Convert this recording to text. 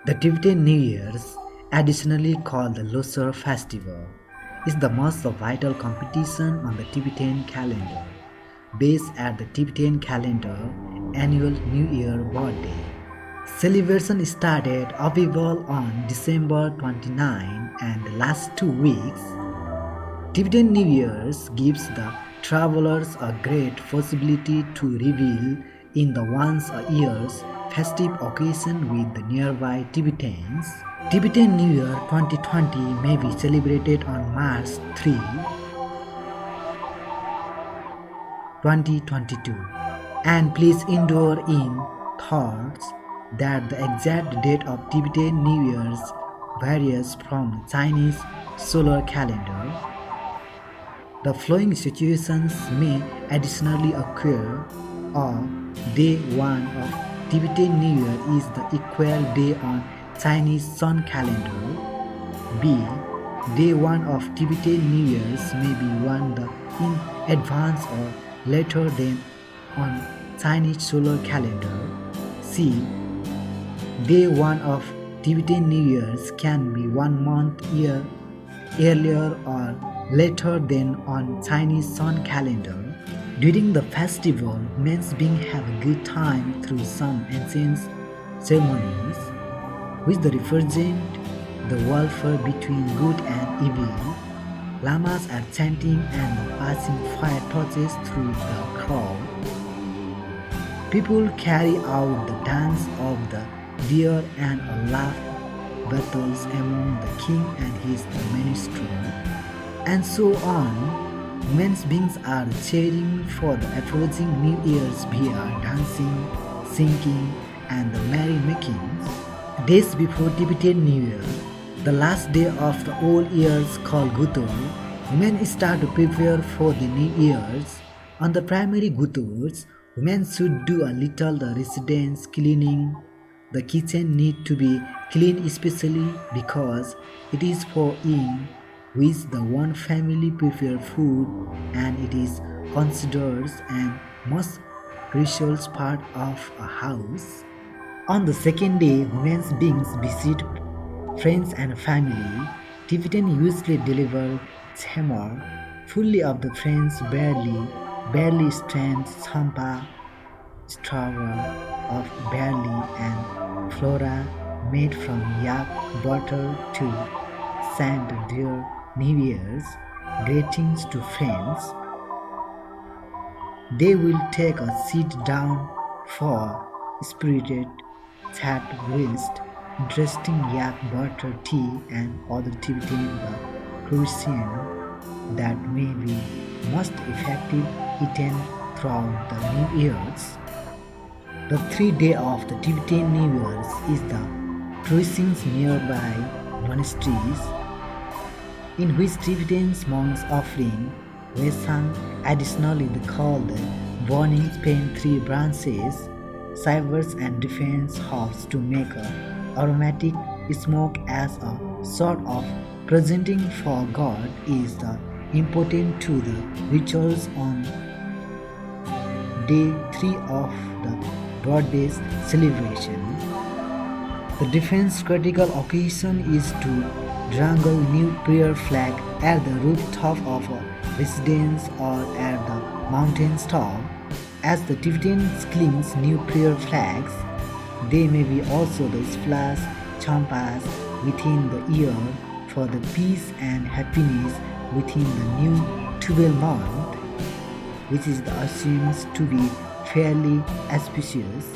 The Tibetan New Year, additionally called the Losar Festival, is the most vital competition on the Tibetan calendar, based at the Tibetan Calendar annual New Year birthday. Celebration started offevolved on December 29 and lasts 2 weeks. Tibetan New Year's gives the travelers a great possibility to revel in the once a year's festive occasion with the nearby Tibetans. Tibetan New Year 2020 may be celebrated on March 3, 2022. And please endure in thoughts that the exact date of Tibetan New Year's varies from Chinese solar calendar. The following situations may additionally occur. Day 1 of Tibetan New Year is the equal day on Chinese sun calendar. B. Day 1 of Tibetan New Year's may be one in advance or later than on Chinese solar calendar. C. Day 1 of Tibetan New Year's can be 1 month earlier or later than on Chinese sun calendar. During the festival, men's beings have a good time through some ancient ceremonies, which represent the warfare between good and evil. Lamas are chanting and passing fire torches through the crowd. People carry out the dance of the deer and laugh battles among the king and his ministry, and so on. Men's beings are cheering for the approaching New Year's via dancing, singing, and the merrymakings. Days before Tibetan New Year, the last day of the old years called Gutur, women start to prepare for the New Year's. On the primary Guturs, women should do a little the residence cleaning. The kitchen need to be clean especially because it is for in which the one family prepare food, and it is considered an most crucial part of a house. On the second day, women's beings visit friends and family. Tibetans usually deliver chamar, fully of the friends barley strands, champa, strawa of barley and flora made from yak butter to send their New Year's greetings to friends. They will take a sit down for spirited chat whilst interesting yak butter tea and other Tibetan cuisine that may be most effective eaten throughout the New Year's. The 3 day of the Tibetan New Year's is the cruisings nearby monasteries, in which Tibetan monks offering Wesang. Additionally, they call the burning span 3 branches, shivers and defense house to make a aromatic smoke as a sort of presenting for God is the important to the rituals on day 3 of the birthday celebration. The defense critical occasion is to dangle new prayer flag at the rooftop of a residence or at the mountain's top. As the Tibetans cling new prayer flags, they may be also the splash champas within the year for the peace and happiness within the new 12 month, which is assumed to be fairly auspicious.